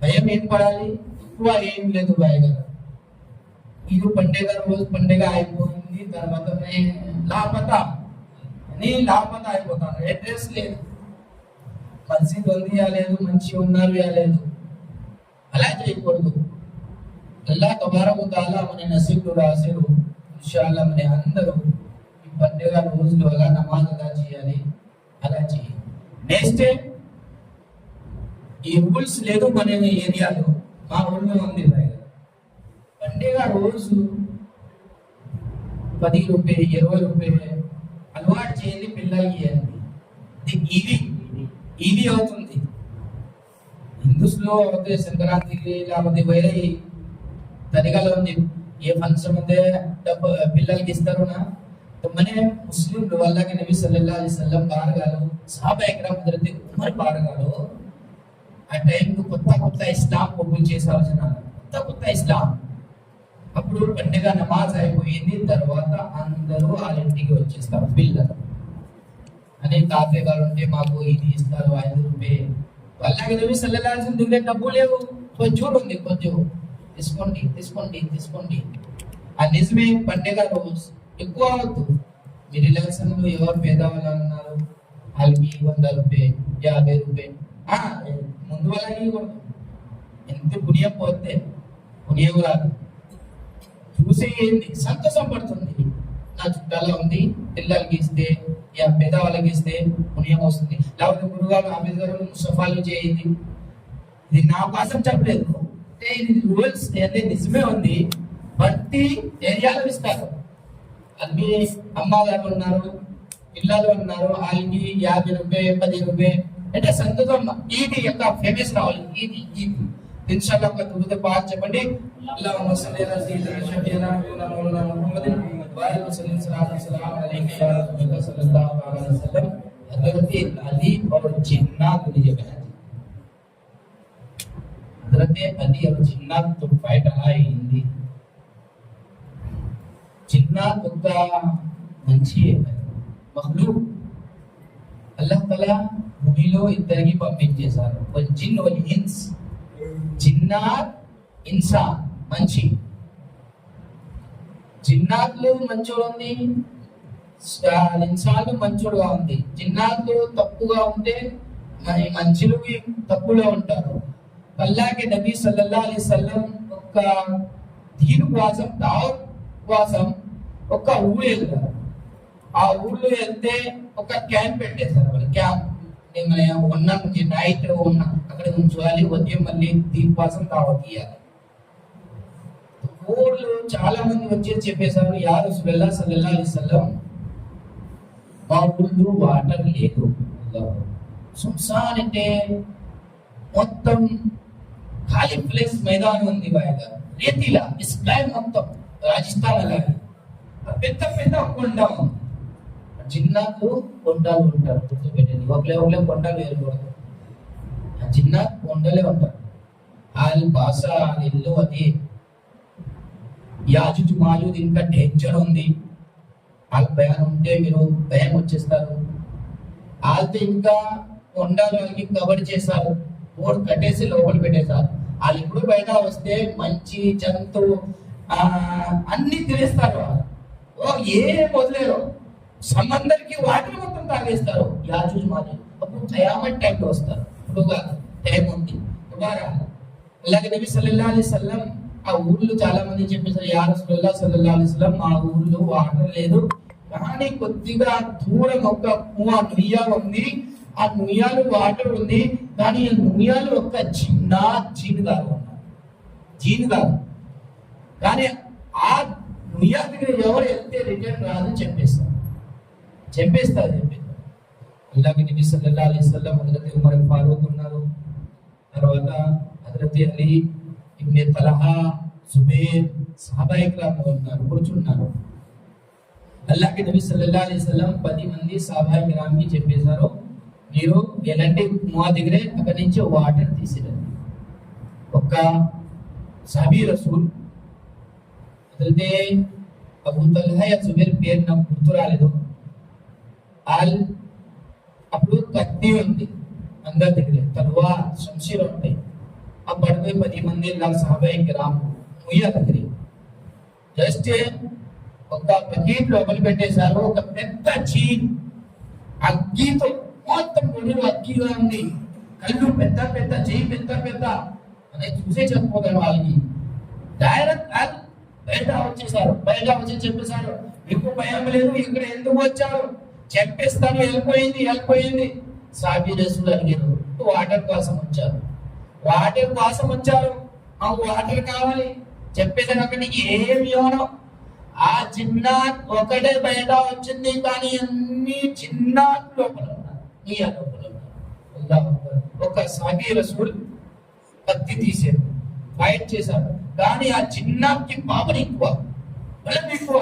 భయం ఏం పడాలి? ఎక్కువ ఏం లేదు భయ గారు. ఇది పండుగ అయిపోయింది, తర్వాత లాపతా అయిపోతాను, అడ్రస్ లేదు, మసీద్ ఉంది లేదు, మంచి ఉన్నారు లేదు. అలా చేయకూడదు. అల్లాహ్ తబారక వ తఆలా మన నసీబులు రాసిరు. ఇన్షాల్లా మన అందరూ ఈ పండుగ రోజులు అలా నమాజ్ అదా చేయాలి. అలా చేయాలి. నెక్స్ట్ ఈ రూల్స్ లేదు మన ఏరియాలో, మా ఊళ్ళో ఉంది. పండుగ రోజు 10 రూపాయలు 20 రూపాయలు అలవాటు చేయండి, పిల్లలకి ఇది అవుతుంది. హిందూస్లో అవుతే సంక్రాంతికి లేకపోతే వేరే తరిగాలో ఉంది, ఏ ఫంక్షన్ ఉంటే డబ్బు పిల్లలకి ఇస్తారు నా. మన ముస్లింలు అల్లాహ్ నబీ సల్లల్లాహు అలైహి వసల్లం బారగాలు, సహాబా ఇక్రామ్ హజరత్ ఉమర్ బారగాలు ఆ టైంలో కొత్త ఇస్లాం కబూల్ చేశారు జనాలు, కొత్త ఇస్లాం. అప్పుడు పండుగ నమాజ్ అయిపోయింది, తర్వాత అందరూ వాళ్ళ ఇంటికి వచ్చేస్తారు. పిల్లలు అనే తాతయ్య గారు ఉంటే మాకు ఇది ఇస్తారు 5 రూపాయలు. అల్లాహ్ నబీ సల్లల్లాహు అలైహి వసల్లం దగ్గర డబ్బు లేవు, కొంచెం ఉంది, కొంచెం తీసుకోండి. ఆ నిజమే, పండుగ రోజు ఎక్కువ అవద్దు. మీ రిలాక్సేషన్ ఎవరు పేదవాళ్ళు ఉన్నారు వాళ్ళకి 100 రూపాయలు 50 రూపాయలు ముందు వాళ్ళని ఇవ్వకూడదు. ఎంత పుణ్యం పోతే పుణ్యం రాదు. చూసే ఏంది సంతోషం పడుతుంది, నా చుట్టాల ఉంది, పిల్లలకి ఇస్తే పేదవాళ్ళకి ఇస్తే పుణ్యం వస్తుంది. లేకపోతే గురుగారు ఆఫీస్ గారు ముసఫాలు చేయండి, ఇది నా కోసం చెప్పలేదు, ఇది రూల్స్ అంటే నిజమే ఉంది. ప్రతి ఏరియాలో ఇస్తారు. అన్ని అమ్మగారు ఉన్నారు, పిల్లలు ఉన్నారు, వాళ్ళకి 50 రూపాయలు 10 రూపాయలు అంటే సంతోషం. ఇది యొక్క ఫేమస్ రావాలి. ఇది ఇన్షాల్లాహ్ ఒక దురుద పాఠ చెప్పండి. అల్లాహుమ్మ సల్లి అలా సయ్యిదినా షఫీనా మౌలానా ముహమ్మదిన్ వ అలైహి వసల్లం అలైక యా రసూలల్లాహ్ సల్లల్లాహు అలైహి వసల్లం. హజరత్ అలీ और जिन्नात ने जब हजरत अली और जिन्नात तो फाइट आई हिंदी. जिन्नात ఒక మంచి మఖ్లూక్ అల్లాహ్ తఆలా భూమిలో ఇద్దరికి పంపించేశారు, జిన్ వల్ ఇన్స్. జిన్నాత్ ఇన్సాన్ మంచి, జిన్నాత్లు మంచోడు ఉంది, ఇన్సాన్లు మంచోడుగా ఉంది. జిన్నాత్లు తప్పుగా ఉంటే మంచులు తప్పులో ఉంటారు. అల్లాహ్ నబీ సల్లల్లాహు అలైహి వసల్లం ఒక దీని కోసం, దావత్ కోసం ఒక ఊరు వెళ్తారు. ఆ ఊర్లో వెళ్తే ఒక క్యాంప్ పెట్టేశారు. వాళ్ళు క్యాంప్ నైట్ ఉన్న అక్కడ ఉంచాలి, ఉదయం మళ్ళీ దీని కోసం దావత్ ఇవ్వాలి. ఊర్లో చాలా మంది వచ్చేసి చెప్పేశారు, యా రసూలల్లాహ్ సల్లల్లాహు అలైహి వసల్లం మా ఊళ్ళో వాటర్ లేదు. సుంసాన్ అంటే మొత్తం ఖాళీ ప్లేస్ మైదానం ఉంది, బాగా రేతిలా స్కై మొత్తం రాజస్థాన్ అలాగే పెద్ద కొండ ఉంది. చిన్నకు కొండలు ఉంటారు, గుర్తుపెట్టండి. ఒకలే కొండలు వేరుకూడదు, చిన్న కొండలే ఉంటారు. వాళ్ళ భాష వాళ్ళ ఇల్లు అది. యాజుజ్ మాజుజ్ ఇంకా డేంజర్ ఉంది. వాళ్ళ భయం ఉంటే మీరు భయం వచ్చేస్తారు. వాళ్ళతో ఇంకా కొండలు వాళ్ళకి కవర్ చేశారు, ఓడి కట్టేసి లోపల పెట్టేశారు. వాళ్ళు ఇప్పుడు బయట వస్తే మంచి జంతువు అన్ని తినేస్తారు. ఏం వదిలేరు, సమందరికి వాటిని మొత్తం తాగేస్తారు. యాజుజ్ మాజుజ్ అప్పుడు ఖయామత్ టైంలో వస్తారు. ఇప్పుడు టైం ఉంది. అలాగే నబీ సల్లల్లాహు అలైహి వసల్లం ఆ ఊర్లో చాలా మంది చెప్పేసారు, యా రసూలల్లాహ్ సల్లల్లాహు అలైహి వసల్లం మా ఊర్లో వాటర్ లేదు, కానీ కొద్దిగా దూరం ఒక నుయ్యాలు ఉంది, ఆ నుయ్యాలు వాటర్ ఉంది, కానీ ఆ నుయ్యాలు ఒక చిన్న జీవితాలు ఉన్నారు. జీన్ కాదు. కానీ ఆ ముయ్యా దగ్గర ఎవరు వెళ్తే రిటర్న్ రాదని చెప్పేస్తారు. అలాగే నబీ సల్లల్లాహు అలైహి వసల్లం హజరత్ ఉమర్ ఫారూక్ ఉన్నారు, తర్వాత హజరత్ అలీ ఇబ్నే తలహా, జుబైర్, సహాబాయి కిరామ్ ఉన్నారు, కూర్చున్నారు. అల్లాహ్ నబీ సల్లల్లాహు అలైహి వసల్లం 10 మంది సహాబాయి కిరామ్ కి చెప్పేశారు, మీరు ఎలాంటి ముఆ దగ్గరే అక్కడి నుంచి వాటర్ తీసిరండి. ఒక్క సహాబీ రసూల్ హజరత్ అబూ తల్హా యా జుబైర్ పేరు నాకు గుర్తు రాలేదు. అప్పుడు కత్తి ఉంది అందరి దగ్గర, తల్వార్, శంషీర్ ఉంటాయి. ఆ పడిపోయి 10 మంది సహాబాయి కిరామ్ ముయ్యా దగ్గర జస్ట్ ఒక బకెట్ లోపల పెట్టేశారు. ఒక పెద్ద చీన్ అగ్గితో మొత్తం పొడిలో అగ్గిగా ఉంది, కళ్ళు పెద్ద పెద్ద, చెయ్యి పెద్ద పెద్ద అని చూసే చెప్పిపోతారు. వాళ్ళకి డైరెక్ట్ బయట వచ్చి చెప్పేశారు, మీకు భయం లేదు, ఇక్కడ ఎందుకు వచ్చారు, చెప్పేస్తాను, వెళ్ళిపోయింది. సాబీ రసూల్ అడిగారు, వాటర్ కోసం వచ్చారు. మాకు వాటర్ కావాలి చెప్పేసాను. అక్కడ నీకు ఏమి ఇవ్వను. ఆ జిన్నాత్ ఒకటే బయట వచ్చింది, కానీ అన్ని జిన్నాత్ లోపల ఒక సాబీ రసూల్ కత్తి తీసారు, ఫైట్ చేశారు. కానీ ఆ జిన్నాత్కి పవర్ ఎక్కువ, బలం ఎక్కువ.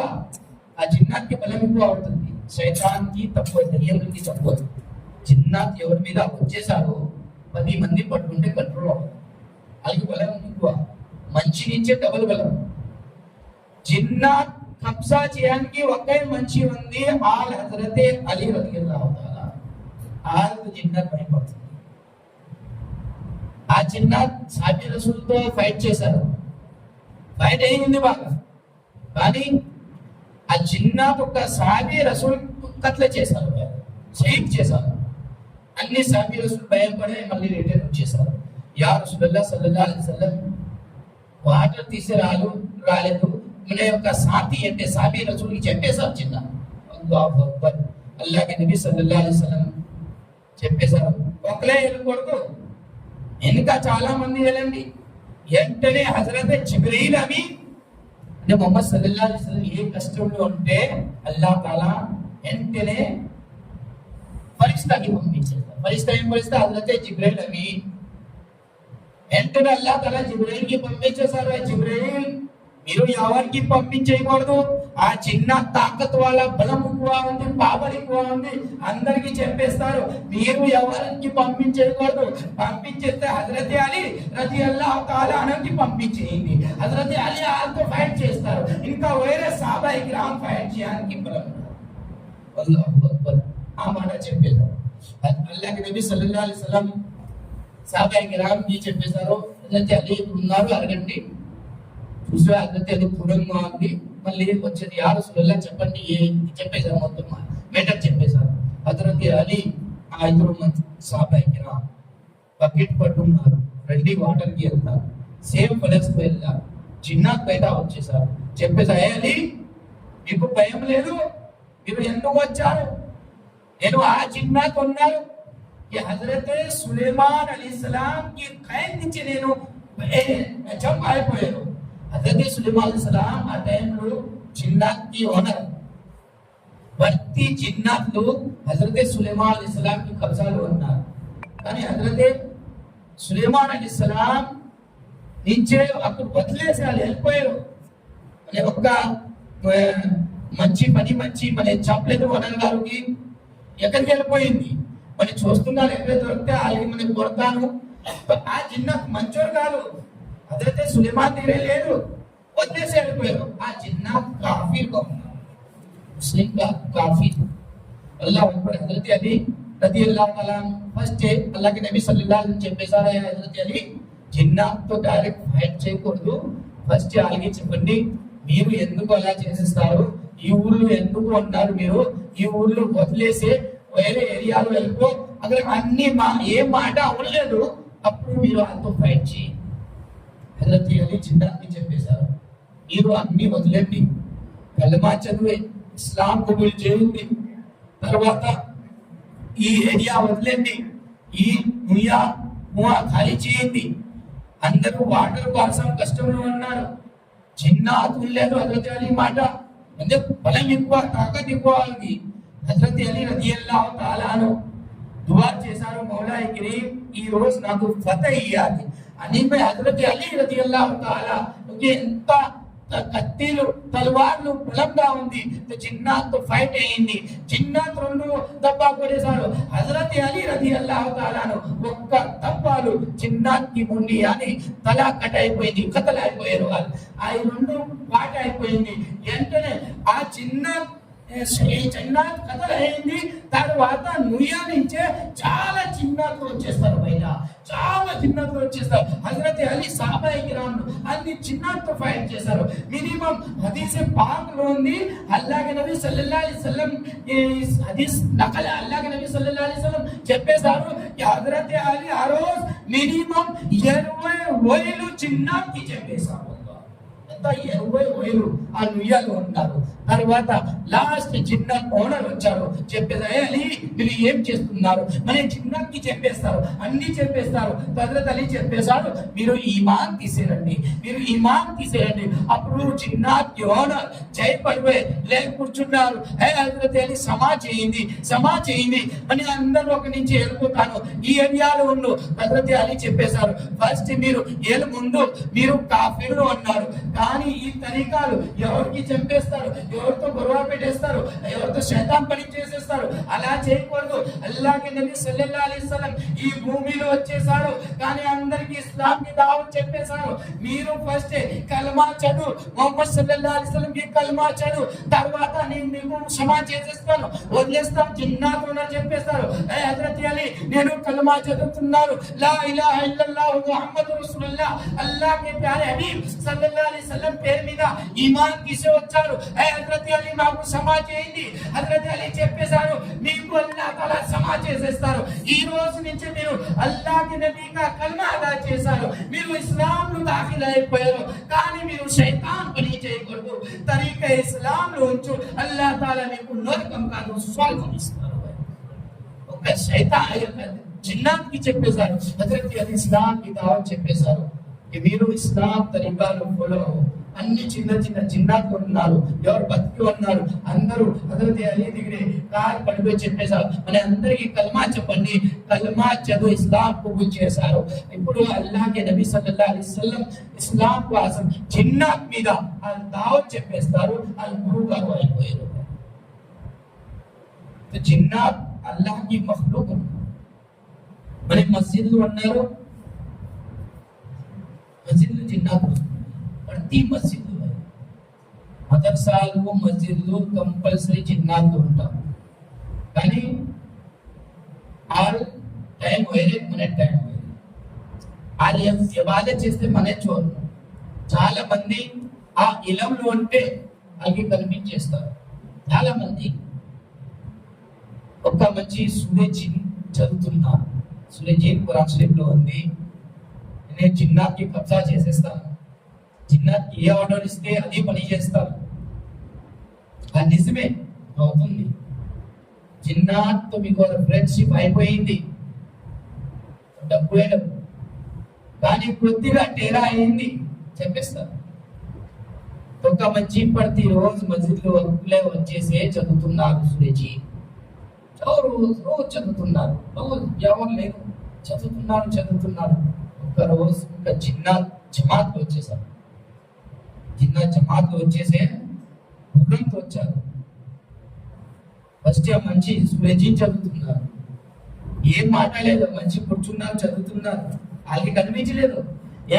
ఆ జిన్నాత్కి బలం ఎక్కువ అవుతుంది, శైతాన్కి తక్కువ, దయ్యానికి తక్కువ. జిన్నాత్ ఎవరి మీద వచ్చేసారో 10 మంది పట్టుకుంటే కంట్రోల్ అవుతుంది. వాళ్ళకి బలం ఎక్కువ, మంచి నుంచే డబుల్ బలం. జిన్నాత్ కబ్జా చేయడానికి ఒకే మంచి ఉంది, హజరత్ అలీ రలియల్లాహు తఆలా. జిన్నాత్ భయపడుతుంది. ఆ జిన్నాత్ సాబీ రసూల్తో ఫైట్ చేశారు, ఫైట్ అయింది బాగా. కానీ ఆ జిన్నాత్ ఒక సాబీ రసూల్ కత్లే చేశారు, షహీద్ చేశారు. అన్ని సాబీ రసూల్ భయపడే మళ్ళీ రిటర్న్ వచ్చేసారు. యా రసూలుల్లాహ్ సల్లల్లాహు అలైహి వసల్లం వాటర్ తీసి రాలేదు, మన యొక్క సాతి అంటే సాబీ రసూల్కి చెప్పేశారు. చిన్న అల్లాహు అక్బర్, అల్లాహ్ నబీ సల్లల్లాహు అలైహి వసల్లం చెప్పేశారు, ఒకలే వెళ్ళకూడదు, ఇంకా చాలా మంది వెళ్ళండి. వెంటనే హజరత్ జిబ్రీల్ అమీన్ అంటే ముహమ్మద్ సల్లల్లాహు అలైహి వసల్లం ఏ కష్టంలో ఉంటే అల్లాహ్ తాలా వెంటనే ఫరిష్తాకి పంపించేస్తారు. ఫరిష్తా హజరత్ జిబ్రీల్ అమీన్ వెంటనే అల్లాహ్ తాలా జిబ్రీల్ కి పంపించేశారు. జిబ్రీల్ మీరు ఎవరికి పంపించేయకూడదు, ఆ చిన్న తాకత్ వాళ్ళ బలం ఎక్కువ ఉంది, పవర్ ఎక్కువ ఉంది, అందరికి చెప్పేస్తారు. మీరు ఎవరికి పంపించేయకూడదు, పంపించేస్తే హజరత్ అలీ రలియల్లాహు తఆలా అన్హుకి పంపించేయండి. హజరత్ అలీ వాళ్ళతో ఫైట్ చేస్తారు, ఇంకా వేరే సహాబాయి కిరామ్ ఫైట్ చేయడానికి బలం. అల్లాహు అక్బర్, ఆ మాట చెప్పేశారు. అల్లాహ్ నబీ సల్లల్లాహు అలైహి వసల్లం సహాబాయి కిరామ్ కి చెప్పేశారు, హజరత్ అలీ ఉన్నారు, అడగండి. చూసే హజరత్ అలీ దూరంగా ఉంది, మళ్ళీ వచ్చేది యా రసూలుల్లాహ్ చెప్పండి చెప్పేశారు. మొత్తం మేటర్ చెప్పేశారు. హజరత్ అలీ ఆ 5 మంది సహాబాయి కిరామ్ బకెట్ పట్టుకున్నారు, రండి వాటర్కి వెళ్తారు. సేమ్ ప్లేస్ కు వెళ్ళారు. జిన్నాత్ బయట వచ్చేసారు, చెప్పేశారు, ఏ అలీ మీకు భయం లేదు, మీరు ఎందుకు వచ్చారు? నేను ఆ జిన్నాత్ ఉన్నారు, హజరత్ సులేమాన్ అలైహిస్సలాం కి ఖైద్ నుంచి నేను అయిపోయాను. హజరత్ సులేమాన్ అలైహిస్సలాం ఆ టైంలో జిన్నాత్ కి ఓనర్. భర్తీ జిన్నాత్లు హజరత్ సులేమాన్ అలైహిస్సలాం కి కబ్జాలో ఉన్నారు. కానీ హజరత్ సులేమాన్ అలైహిస్సలాం నుంచే అక్కడ వదిలేసి వాళ్ళు వెళ్ళిపోయారు. అనే ఒక్క మంచి మన చెప్పలేదు ఓనర్ గారికి, ఎక్కడికి వెళ్ళిపోయింది మరి చూస్తున్నారు. ఎక్కడ దొరికితే వాళ్ళకి మనకి కొడతాను. ఆ జిన్నాత్ మంచోడు కాదు, హజరత్ సులేమాన్ దగ్గర లేరు, వదిలేసి వెళ్ళిపోయారు. ఆ జిన్నాత్ కాఫీర్గా ఉన్నారు, ముస్లిం కాఫీర్. అల్లాహ్ అక్బర్. హజరత్ అలీ రలియల్లాహు తఆలా ఫస్ట్ అల్లాహ్ నబీ సల్లల్లాహు అలైహి వసల్లం చెప్పేశారు, హజరత్ అలీ జిన్నాత్ తో డైరెక్ట్ ఫైట్ చేయకూడదు, ఫస్ట్ వాళ్ళకి చెప్పండి మీరు ఎందుకు అలా చేసేస్తారు, ఈ ఊళ్ళో ఎందుకు ఉన్నారు, మీరు ఈ ఊళ్ళో వదిలేసి వేరే ఏరియాలో వెళ్ళిపో, అక్కడ అన్ని ఏ మాట అవ్వలేదు, అప్పుడు మీరు వాళ్ళతో ఫైట్ చేయండి. హజరత్ అలీ జిన్నాత్కి చెప్పేశారు, మీరు అన్ని వదిలేండి, కలమా చదివే ఇస్లాం కబూల్ చేయండి, తర్వాత ఈ ఏరియా వదిలేండి, ఈ ముయా ఖాళీ చేయండి, అందరూ వాటర్ కోసం కష్టంలో ఉన్నారు. చిన్న అతుల్లేదు హజరత్ అలీ మాట అంటే బలం ఎక్కువ, తాకత్ ఎక్కువ వాళ్ళకి. హజరత్ అలీ రదియల్లాహు తఆలా అను దువా చేశారు, మౌలాయ్ కరీం ఈ రోజు నాకు ఫతహ్ ఇయ్యాలి అని. హజరత్ అలీ రదియల్లాహు తఆలా ఎంత కత్తిలు తలవార్లు బలంగా ఉంది. చిన్నాతో ఫైట్ అయింది, చిన్నాత్ 2 దబ్బా కొట్టేశారు. హజరత్ అలీ రదియల్లాహు తఆలాను ఒక్క దబ్బాలు చిన్నాత్కి ముండి అని తల కట్ అయిపోయింది, కతల్ అయిపోయారు వాళ్ళు. ఆ 2 పాట అయిపోయింది. వెంటనే ఆ చిన్నాత్ కథలు అయింది. తర్వాత నుయ్యా నుంచే చాలా చిన్నట్లు వచ్చేస్తారు, బయట చాలా చిన్నట్లు వచ్చేస్తారు. హజరత్ అలీ సహాబాయి కిరామ్ అన్ని చిన్నతో ఫైట్ చేశారు. మినిమం హదీస్ పాక్ లో ఉంది, అల్లాహ్ నబీ సల్లల్లాహు అలైహి వసల్లం హదీస్ నకల్ అల్లాహ్ నబీ సల్లల్లాహు అలైహి వసల్లం చెప్పేశారు హజరత్ అలీ ఆ రోజు మినిమం 20,000 చిన్నకి చెప్పేశారు. 20,000 ఆ నుయ్యాలు ఉన్నారు. తర్వాత లాస్ట్ చిన్న ఓనర్ వచ్చారు, చెప్పేసారు అలీ మీరు ఏం చేస్తున్నారు, మరి చిన్నకి చెప్పేస్తారు, అన్ని చెప్పేస్తారు. హజరత్ అలీ చెప్పేశారు మీరు ఈమాన్ తీసేయండి, మీరు ఈమాన్ తీసేయండి. అప్పుడు చిన్న ఓనర్ జై పడిపోయి లేక కూర్చున్నారు. హజరత్ అలీ సమా చేయింది అని అందరూ ఒక నుంచి వెళ్ళిపోతాను, ఈ ఏరియాలో ఉండు. హజరత్ అలీ చెప్పేశారు ఫస్ట్ మీరు ఏళ్ళు ముందు మీరు కాఫీలు అన్నారు, కానీ ఈ తరీకాలు ఎవరికి చంపేస్తారు, ఎవరితో గొడవ పెట్టేస్తారు, ఎవరితో శైతాన్ పని చేసేస్తారు. అలా చేయకూడదు. అల్లాహ్ నబీ సల్లల్లాహు అలైహి వసల్లం ఈ భూమిలో వచ్చేసారు, కానీ అందరికి ఇస్లాం కి దావత్ చెప్పేశారు. మీరు ఫస్ట్ కల్మా చదువు, ముహమ్మద్ సల్లల్లాహు అలైహి వసల్లం కి కల్మా చదువు, తర్వాత నేను మీకు క్షమా చేసేస్తాను, వదిలేస్తాను, జిన్నాతున్నా చెప్పేస్తారు. హజరత్ అలీ నేను కల్మా చదువుతున్నారు, లా ఇలాహా ఇల్లల్లాహు ముహమ్మదుర్ రసూలుల్లాహ్ అల్లాహ్ కే ప్యారే హబీబ్ సల్లల్లాహు అలైహి వసల్లం పేరు మీద ఈమాన్ తీసి వచ్చారు. హజరత్ అలీ మాకు సమా చేయండి. హజరత్ అలీ చెప్పేశారు మీకు అల్లాహ్ తఆలా సమా చేసేస్తారు. ఈ రోజు నుంచి మీరు అల్లాహ్ కి నబీగా కల్మా అదా చేశారు, మీరు ఇస్లాం లో దాఖిల్ అయిపోయారు. కానీ మీరు శైతాన్ పని చేయకూడదు, తరీకా ఇస్లాం లో ఉంచు. అల్లాహ్ తఆలా మీకు నరకం కాదు స్వర్గం ఇస్తారు. ఒక శైతాన్ జిన్నాత్కి చెప్పేశారు. హజరత్ అలీ ఇస్లాం కి దావత్ చెప్పేశారు, మీరు ఇస్లాం తరీకాలు ఫాలో అన్ని చిన్న జిన్నాత్లు ఉన్నారు, ఎవరు బతికి ఉన్నారు, అందరూ హజరత్ అలీ దగ్గరే కాలు పడిపోయి చెప్పేశారు మన అందరికీ కల్మా చెప్పండి. కల్మా చదువు ఇస్లాం కబూల్ చేశారు. ఇప్పుడు అల్లాహ్ కే నబీ సల్లల్లాహు అలైహి వసల్లం ఇస్లాం కోసం జిన్నాత్ మీద దావత్ చెప్పేస్తారు. వాళ్ళు గురువు గారు అయిపోయారు. జిన్నాత్ అల్లాహ్ కి మఖ్లూక్. మన మస్జిద్లు ఉన్నారు, మస్జిద్లు జిన్నాత్ ప్రతి మస్జిద్లో మదర్సాలు మస్జిద్లు కంపల్సరీ జిన్నాత్ ఉంటారు. కానీ ఆల్ టైం వేరే, మన టైం వేరే. వాళ్ళు ఇబాదత్ చేస్తే మనే చూడరు. చాలా మంది ఆ ఇలంలో ఉంటే వాళ్ళకి కనిపించేస్తారు. చాలా మంది ఒక మంచి సూరజీన్ చదువుతున్నారు, సూరజీన్ ఖురాన్ షరీఫ్ లో ఉంది, నేను జిన్నాత్కి కబ్జా చేసేస్తాను, జిన్నాత్ ఏ ఆర్డర్ ఇస్తే అదే పని చేస్తారు. అది నిజమే అవుతుంది. జిన్నాత్తో మీకు ఫ్రెండ్షిప్ అయిపోయింది, డబ్బు కానీ కొద్దిగా టేరా అయింది చెప్పేస్తారు. ఒక మంచి ప్రతి రోజు మస్జిద్లో వచ్చేసే చదువుతున్నారు సూరజీ, రోజు చదువుతున్నారు, రోజు ఎవరు లేదు చదువుతున్నారు. ఒక రోజు ఒక జమాత్ వచ్చేసారు, జమాత్ వచ్చేసే గుర్రంతో వచ్చారు. ఫస్ట్ మంచి సూరజీ చదువుతున్నారు, ఏం మాట్లాడలేదు, మంచి కూర్చున్నారు చదువుతున్నారు. వాళ్ళకి కనిపించలేదు.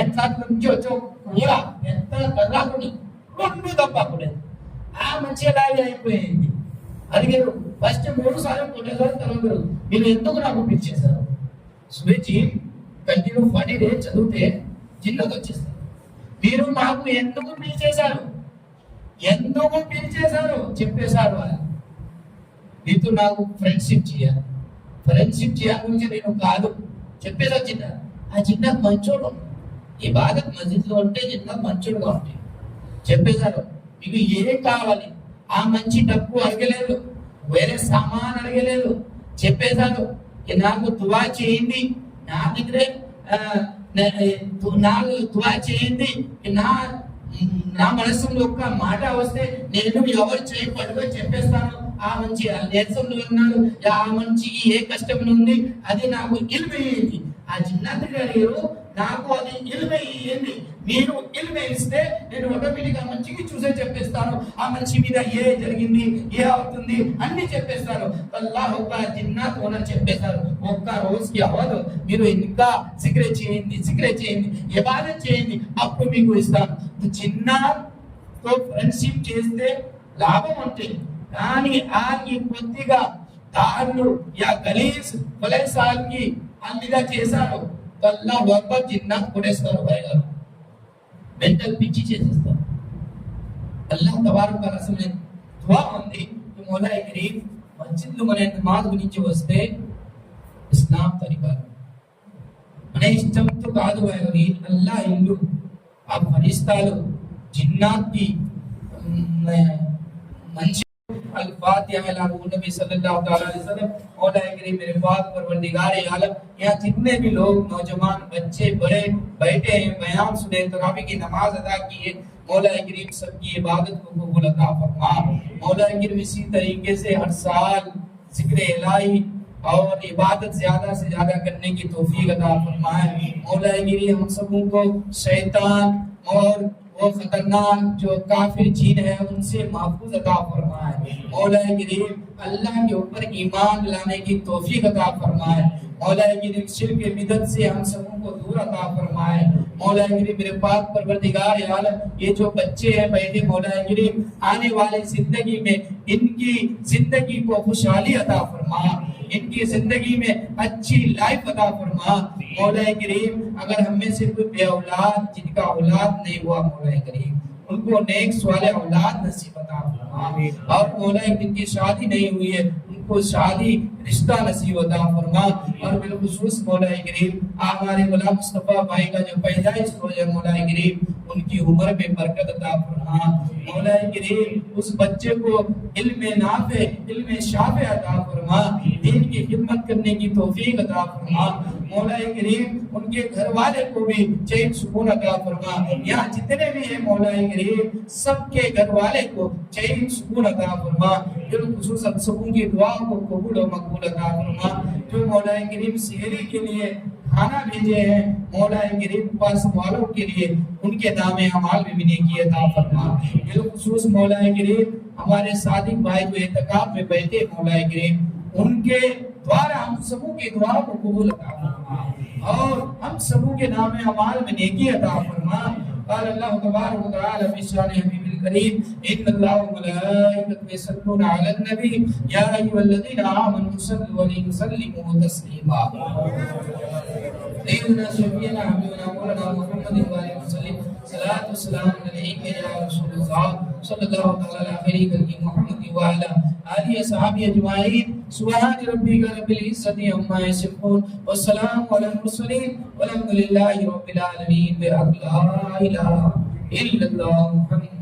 ఎంత నుంచి వచ్చే కూర ఎంత కర్రాకుని 2 దప్పాకులేదు. ఆ మంచి అలాగే అయిపోయింది. అడిగారు ఫస్ట్ 3 సార్లు కొట్టేసారు. తర్వాత మీరు ఎందుకు నాకు పిలిచేశారు? సూరజీ కంటిన్యూ 40 days చదివితే జిన్నకు వచ్చేస్తారు. మీరు మాకు ఎందుకు పిలిచేశారు చెప్పేశారు. వాళ్ళు నీతో నాకు ఫ్రెండ్షిప్ చేయాలి గురించి నేను కాదు చెప్పేసా. ఆ చిన్న మంచోడు ఈ బాధ మస్జిద్ లో ఉంటే చిన్న మంచోడుగా ఉంటాయి చెప్పేశారు. మీకు ఏం కావాలి? ఆ మంచి డబ్బు అడగలేదు, వేరే సామాన్ అడగలేదు, చెప్పేశారు నాకు దువా చేయండి, నా దగ్గరే నాకు దువా చేయండి. నా మనసులో ఒక్క మాట వస్తే నేను ఎవరు చేయి పట్టుకొని చెప్పేస్తాను. ఆ మంచి దేశంలో ఉన్నాడు, ఆ మనిషికి ఏ కష్టం ఉంది అది నాకు ఇల్మేయండి. ఆ జిన్నాత్ గారు నాకు అది ఇల్మేయండి. మీరు ఇల్మే ఇస్తే నేను ఆటోమేటిక్ ఆ మనిషికి చూసే చెప్పేస్తాను. ఆ మనిషి మీద ఏ జరిగింది, ఏ అవుతుంది అన్ని చెప్పేస్తాను. అల్లాహ్ ఒక జిన్నాత్ ఓనర్ చెప్పేస్తారు, ఒక్క రోజుకి అవ్వదు, మీరు ఇంకా సిగరెట్ చేయండి, ఇబాదత్ చేయండి, అప్పుడు మీకు ఇస్తాను. జిన్నాత్తో ఫ్రెండ్షిప్ చేస్తే లాభం ఉంటుంది. కానీ ఆకి కొద్దిగా దారులు యా గలీజ్ కొలైసాల్కి అన్నిగా చేశారు, అల్లాహ్ అక్బర్ జిన్నాత్ కొడేస్తారు. గారు మెంటల్ పిచ్చి చేసేస్తారు. అల్లాహ్ తబారక్ వ తఆలా దువా ఉంది, మౌలాए करीम మస్జిద్లో మన నమాజ్ గురించి వస్తే ఇస్లాం తరికారు మన ఇష్టంతో కాదు. అల్లాహ్ ఇల్లు, ఆ ఫరిస్తాలు జిన్నాత్కి మంచి अल-फातिहा नबी सल्लल्लाहु अलैहि वसल्लम। मौलाए करीम मेरे पाक परवरदिगार आलम, यहाँ जितने भी लोग नौजवान बच्चे बड़े बैठे हैं, बयान सुने, तरावी की नमाज अदा की है, मौलाए करीम सबकी इबादत को कबूल अता फरमा। मौलाए करीम इसी तरीके से हर साल जिक्र इलाही और इबादत ज्यादा से ज्यादा करने की तौफीक अता फरमाए। मौलाए करीम हम सबों को शैतान और वो खतरनाक जो काफिर जीन है उनसे महफूज अता फरमाए। मौलाए करीम अल्लाह के ऊपर ईमान लाने की तौफीक अता फरमाए। मौलाए करीम शिर्क के बिदअत से हम सबों को दूर अता फरमाए। मौलाए करीम मेरे पाक परवरदिगार आलम, ये जो बच्चे हैं बैठे, मौलाए करीम आने वाली जिंदगी में इनकी जिंदगी को खुशहाली अता फरमा, इनकी जिंदगी में अच्छी लाइफ अता फरमा। मौलाए करीम अगर हम में से कोई बे औलाद, जिनका औलाद नहीं हुआ, मौलाए करीम उनको नेक स्वाले औलाद नसीब अता फरमा। और मौलाए जिनकी शादी नहीं हुई है उनको शादी रिश्ता नसीब अता फरमा। और बिलखुसूस मौलाए करीम हमारे गुलाम मुस्तफा भाई का जो पैदाइश हो जाए, मौलाए करीम उनकी उम्र में बरकत अता फरमा। मौलाए करीम उस बच्चे को इल्म नाफे, इल्म शाफे अता फरमा, दीन की खिदमत करने की तौफीक अता फरमा। मौलाए करीम उनके घर वाले को भी चैन सुकून अता फरमा। यहाँ जितने भी हैं मौलाए करीम सबके घर वाले को चैन सुकून अता फरमा। बिलखुसूस हम सबों की दुआ को कबूल और मकबूल अता फरमा। जो मौलाए करीम सहरी के लिए खाना भेजे हैं, मौलाए करीम पास वालों के लिए उनके नामे अमाल में भी नेकी अता फरमा। बिलखुसूस मौलाए करीम हमारे सादिक भाई जो एतकाफ में बैठे, मौलाए करीम उनके द्वारा हम सबों की दुआ को कबूल अता फरमा और हम सबों के नामे अमाल में नेकी अता फरमा। قال الله تبارك وتعالى في شان حبيبه الكريم ان الله وملائكته يصلون على النبي يا ايها الذين امنوا صلوا عليه وسلموا تسليما سيدنا شفيعنا حبيبنا مولانا محمد وعلى اله وسلم صلاة والسلام عليك يا رسول الله صلى الله تعالى عليه محمد وعلى آله وصحبه أجمعين سبحان ربك رب العزة عما يصفون والسلام على المرسلين والحمد لله رب العالمين لا إله إلا الله محمد